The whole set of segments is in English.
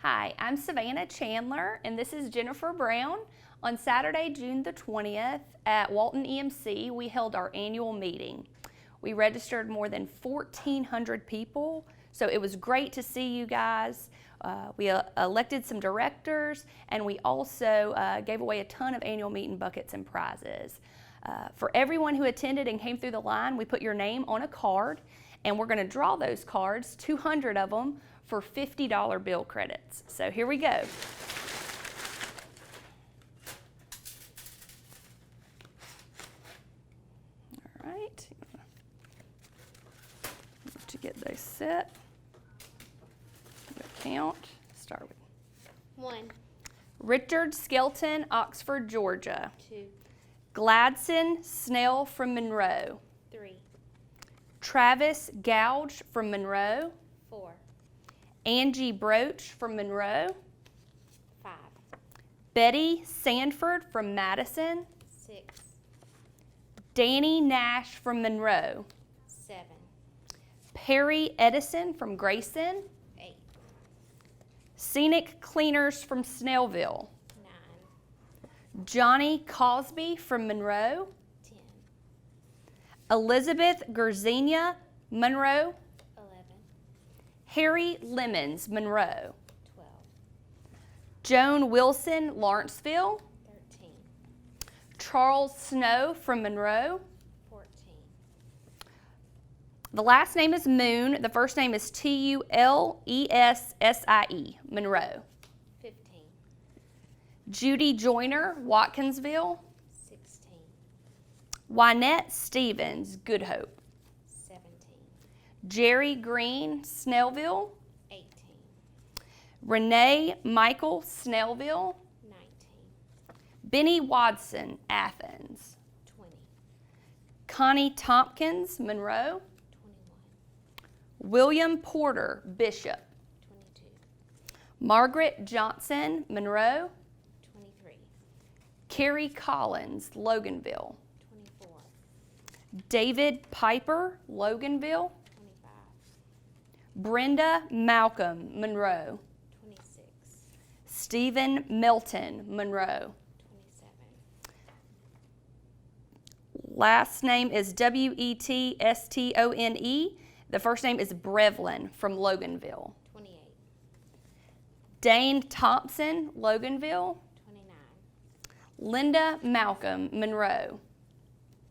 Hi, I'm Savannah Chandler, and this is Jennifer Brown. On Saturday, June the 20th at Walton EMC, we held our annual meeting. We registered more than 1,400 people, so it was great to see you guys. We elected some directors, and we also gave away a ton of annual meeting buckets and prizes. For everyone who attended and came through the line, we put your name on a card, and we're going to draw those cards, 200 of them, for $50 bill credits. So here we go. All right. To get those set. Count. Start with 1, Richard Skelton, Oxford, Georgia. 2, Gladson Snell from Monroe. 3, Travis Gouge from Monroe. 4, Angie Broach from Monroe. 5, Betty Sanford from Madison. 6, Danny Nash from Monroe. 7, Perry Edison from Grayson. 8, Scenic Cleaners from Snellville. 9, Johnny Cosby from Monroe. 10, Elizabeth Gerzenia, Monroe. 11, Harry Lemons, Monroe. 12, Joan Wilson, Lawrenceville. 13, Charles Snow from Monroe. 14, The last name is Moon. The first name is Tulessie, Monroe. 15, Judy Joyner, Watkinsville. 16, Wynette Stevens, Good Hope. 17, Jerry Green, Snellville. 18, Renee Michael, Snellville. 19, Benny Watson, Athens. 20, Connie Tompkins, Monroe. 21, William Porter, Bishop. 22, Margaret Johnson, Monroe. 23, Carrie Collins, Loganville. 24, David Piper, Loganville. 25, Brenda Malcolm, Monroe. 26, Stephen Melton, Monroe. 27, Last name is Wetstone. The first name is Brevlin from Loganville. 28, Dane Thompson, Loganville. 29, Linda Malcolm, Monroe.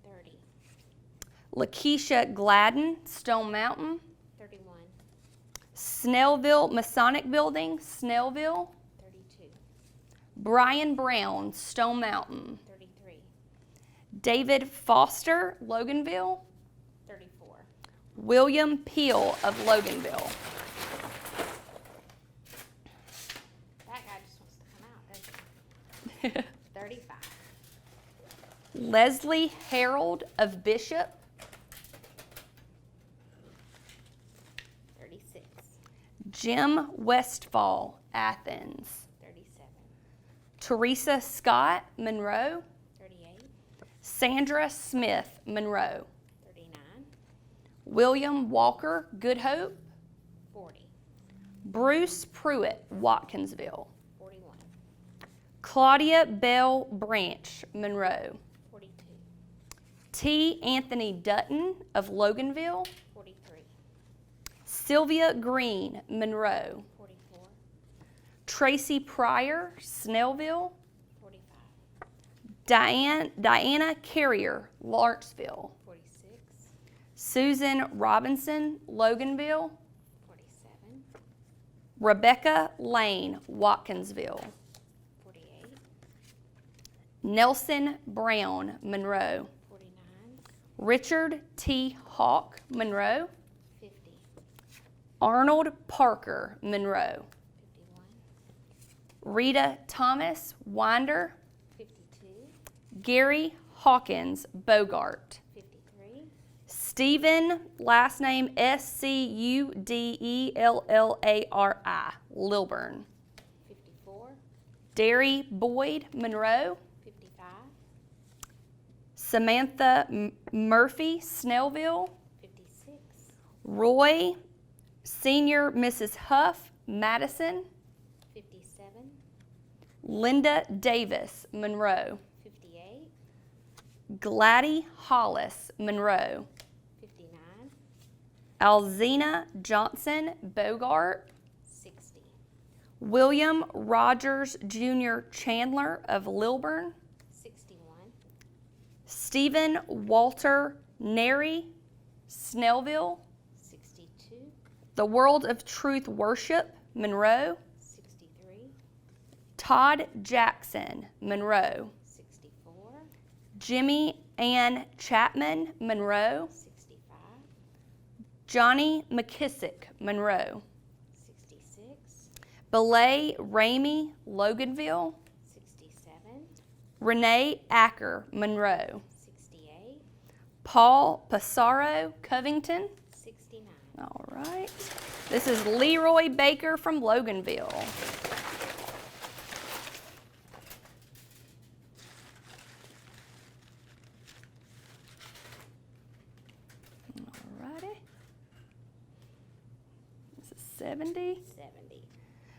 30, Lakeisha Gladden, Stone Mountain. 31, Snellville Masonic Building, Snellville. 32, Brian Brown, Stone Mountain. 33, David Foster, Loganville. 34, William Peel of Loganville. that guy just wants to come out, doesn't he? 35, Leslie Harold of Bishop. 36, Jim Westfall, Athens. 37, Teresa Scott, Monroe. 38, Sandra Smith, Monroe. 39, William Walker, Good Hope. 40, Bruce Pruitt, Watkinsville. 41, Claudia Bell Branch, Monroe. 42, T. Anthony Dutton of Loganville. 43, Sylvia Green, Monroe. 44, Tracy Pryor, Snellville. 45, Diana Carrier, Lawrenceville. 46, Susan Robinson, Loganville. 47, Rebecca Lane, Watkinsville. 48, Nelson Brown, Monroe. 49, Richard T. Hawk, Monroe. 50, Arnold Parker, Monroe. 51, Rita Thomas, Winder. 52, Gary Hawkins, Bogart. 53, Stephen, last name Scudellari, Lilburn. 54, Derry Boyd, Monroe. 55, Samantha Murphy, Snellville. 56, Roy, Senior Mrs. Huff, Madison. Linda Davis, Monroe. 58, Gladys Hollis, Monroe. 59, Alzina Johnson, Bogart. 60, William Rogers Jr. Chandler of Lilburn. 61, Stephen Walter Neri, Snellville. 62, The World of Truth Worship, Monroe. 63, Todd Jackson, Monroe. 64, Jimmy Ann Chapman, Monroe. 65, Johnny McKissick, Monroe. 66, Belay Ramey, Loganville. 67, Renee Acker, Monroe. 68, Paul Passaro, Covington. 69. All right. This is Leroy Baker from Loganville. All righty. This is 70. 70,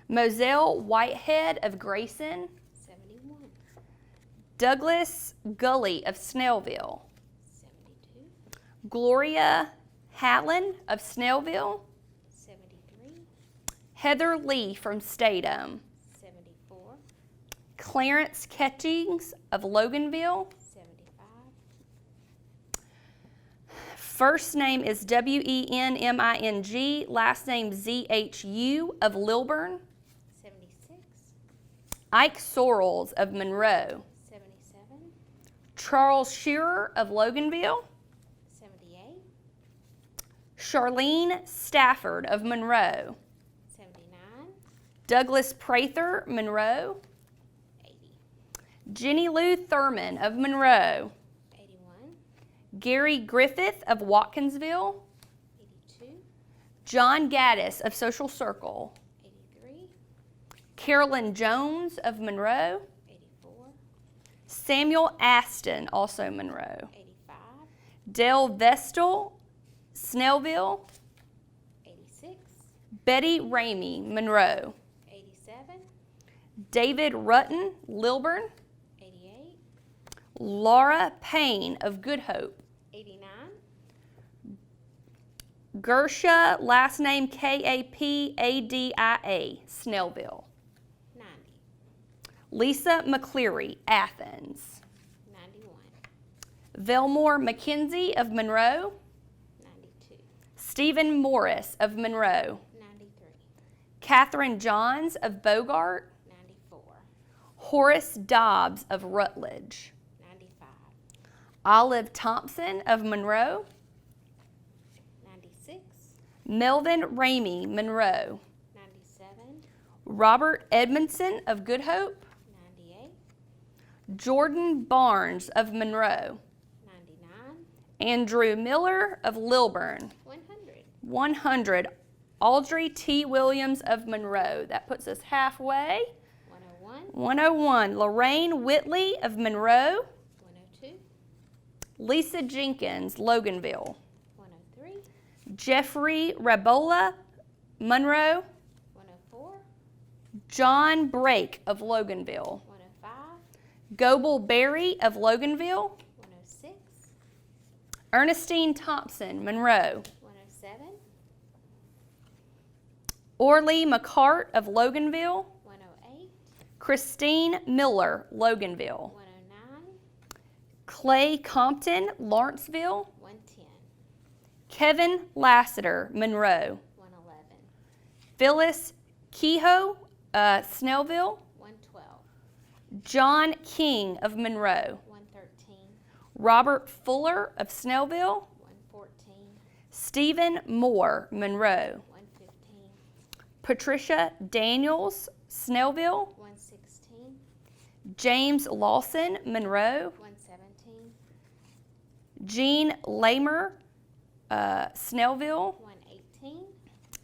Moselle Whitehead of Grayson. 71, Douglas Gully of Snellville. 72, Gloria Hatlin of Snellville. 73, Heather Lee from Statham. 74, Clarence Ketchings of Loganville. 75, First name is Wenming, last name Zhu of Lilburn. 76, Ike Sorrells of Monroe. 77, Charles Shearer of Loganville. 78, Charlene Stafford of Monroe. 79, Douglas Prather, Monroe. 80, Jenny Lou Thurman of Monroe. 81, Gary Griffith of Watkinsville. 82, John Gaddis of Social Circle. 83, Carolyn Jones of Monroe. 84, Samuel Aston, also Monroe. 85, Dale Vestal, Snellville. 86, Betty Ramey, Monroe. 87, David Rutten, Lilburn. 88, Laura Payne of Good Hope. 89, Gersha, last name Kapadia, Snellville. 90, Lisa McCleary, Athens. 91, Velmore McKenzie of Monroe. 92, Stephen Morris of Monroe. 93, Catherine Johns of Bogart. 94, Horace Dobbs of Rutledge. 95, Olive Thompson of Monroe. 96, Melvin Ramey, Monroe. 97, Robert Edmondson of Good Hope. 98, Jordan Barnes of Monroe. 99, Andrew Miller of Lilburn. 100, 100. Audrey T. Williams of Monroe. That puts us halfway. 101, 101. Lorraine Whitley of Monroe. 102, Lisa Jenkins, Loganville. 103, Jeffrey Rabola, Monroe. 104, John Brake of Loganville. 105, Goebel Berry of Loganville. 106, Ernestine Thompson, Monroe. 107, Orly McCart of Loganville. 108, Christine Miller, Loganville. 109, Clay Compton, Lawrenceville. 110, Kevin Lassiter, Monroe. 111, Phyllis Kehoe, Snellville. 112, John King of Monroe. 113, Robert Fuller of Snellville. 114, Stephen Moore, Monroe. 115, Patricia Daniels, Snellville. 116, James Lawson, Monroe. 117, Jean Lamer, Snellville. 118,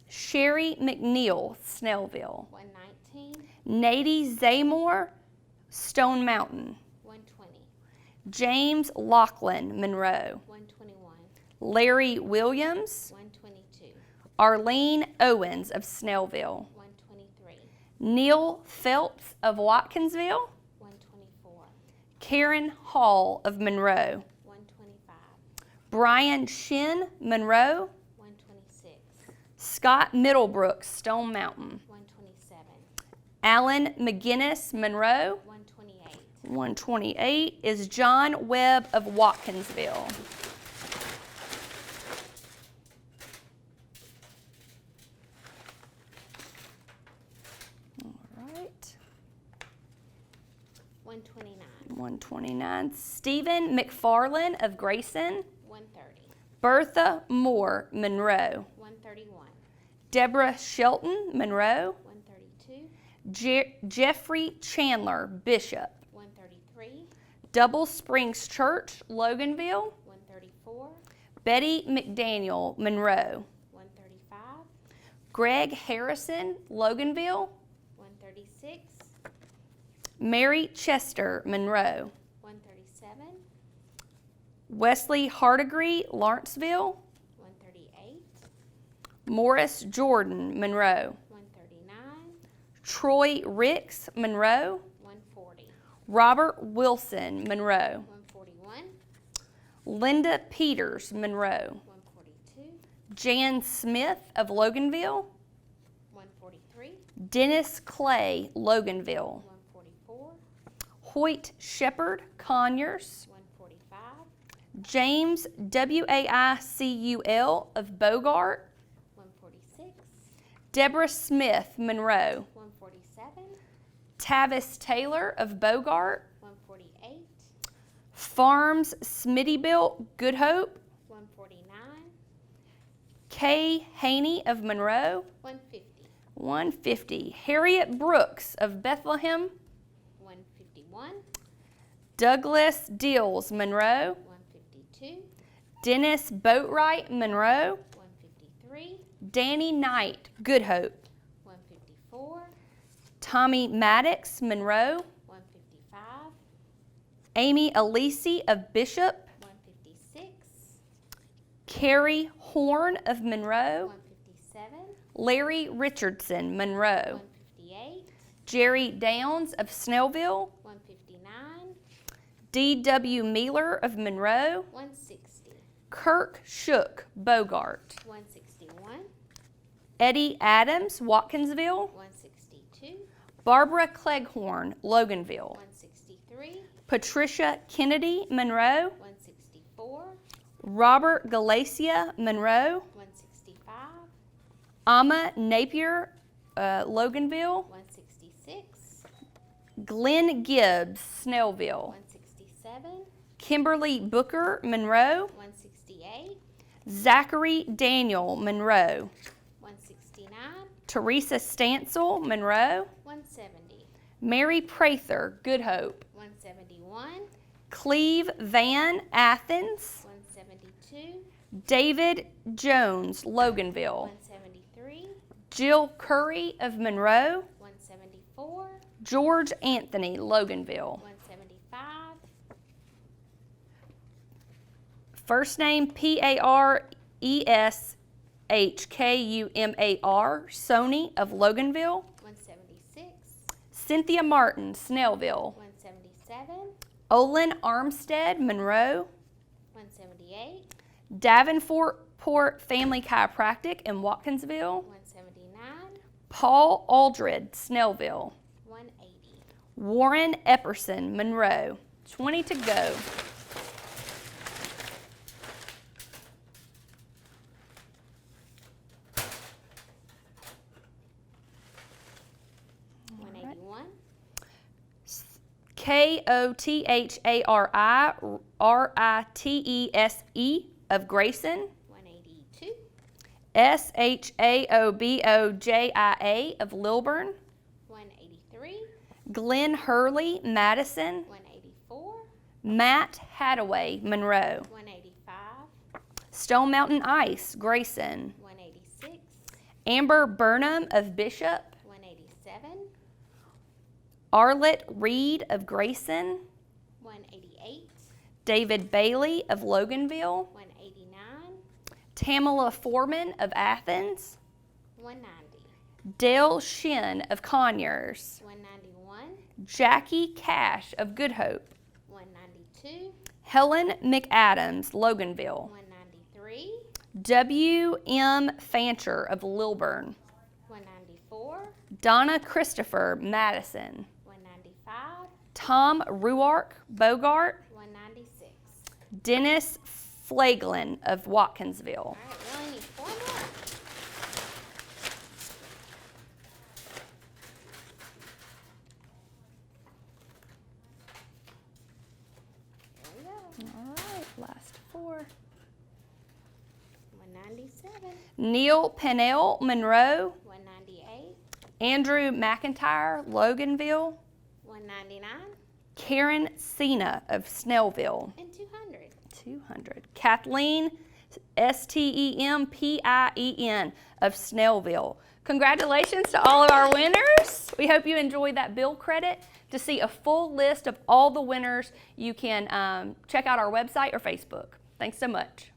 Sherry McNeil, Snellville. 119, Nady Zamore, Stone Mountain. 120, James Lachlan, Monroe. 121, Larry Williams. 122, Arlene Owens of Snellville. 123, Neil Phelps of Watkinsville. 124. Karen Hall of Monroe. 125. Brian Shin, Monroe. 126. Scott Middlebrooks, Stone Mountain. 127. Alan McGinnis, Monroe. 128. 128 is John Webb of Watkinsville. All right. 129. 129. Stephen McFarland of Grayson. 130. Bertha Moore, Monroe. 131. Deborah Shelton, Monroe. 132. Jeffrey Chandler, Bishop. 133. Double Springs Church, Loganville. 134. Betty McDaniel, Monroe. 135. Greg Harrison, Loganville. 136. Mary Chester, Monroe. 137. Wesley Hardigree, Lawrenceville. 138. Morris Jordan, Monroe. 139. Troy Ricks, Monroe. 140. Robert Wilson, Monroe. 141. Linda Peters, Monroe. 142. Jan Smith of Loganville. 143. Dennis Clay, Loganville. 144. Hoyt Shepherd, Conyers. 145. James Waicul of Bogart. 146. Deborah Smith, Monroe. 147. Tavis Taylor of Bogart. 148. Farms Smittybilt, Good Hope. 149. Kay Haney of Monroe. 150. 150. Harriet Brooks of Bethlehem. 151. Douglas Dills, Monroe. 152. Dennis Boatwright, Monroe. 153. Danny Knight, Good Hope. 154. Tommy Maddox, Monroe. 155. Amy Alisi of Bishop. 156. Carrie Horn of Monroe. 157. Larry Richardson, Monroe. 158. Jerry Downs of Snellville. 159. D.W. Mealer of Monroe. 160. Kirk Shook, Bogart. 161. Eddie Adams, Watkinsville. 162. Barbara Cleghorn, Loganville. 163. Patricia Kennedy, Monroe. 164. Robert Galacia, Monroe. 165. Amma Napier, Loganville. 166. Glenn Gibbs, Snellville. 167. Kimberly Booker, Monroe. 168. Zachary Daniel, Monroe. 169. Teresa Stansel, Monroe. 170. Mary Prather, Good Hope. 171. Cleve Van, Athens. 172. David Jones, Loganville. 173. Jill Curry of Monroe. 174. George Anthony, Loganville. 175. First name Pareshkumar, Sony of Loganville. 176. Cynthia Martin, Snellville. 177. Olin Armstead, Monroe. 178. Davenport Family Chiropractic in Watkinsville. 179. Paul Aldred, Snellville. 180. Warren Epperson, Monroe. 20 to go. Kotharitese of Grayson. 182. Shaobojia of Lilburn. 183. Glenn Hurley, Madison. 184. Matt Hadaway, Monroe. 185. Stone Mountain Ice, Grayson. 186. Amber Burnham of Bishop. 187. Arlette Reed of Grayson. 188. David Bailey of Loganville. 189. Tamala Foreman of Athens. 190. Dale Shin of Conyers, 191, Jackie Cash of Good Hope, 192, Helen McAdams, Loganville, 193, W.M. Fancher of Lilburn, 194, Donna Christopher, Madison, 195, Tom Ruark, Bogart, 196. Dennis Flaglin of Watkinsville. All right, we only need 4 more. There we go. All right, last 4. 197, Neil Pennell, Monroe, 198, Andrew McIntyre, Loganville, 199, Karen Cena of Snellville, and 200. 200. Kathleen Stempien of Snellville. Congratulations to all of our winners. We hope you enjoyed that bill credit. To see a full list of all the winners, you can check out our website or Facebook. Thanks so much.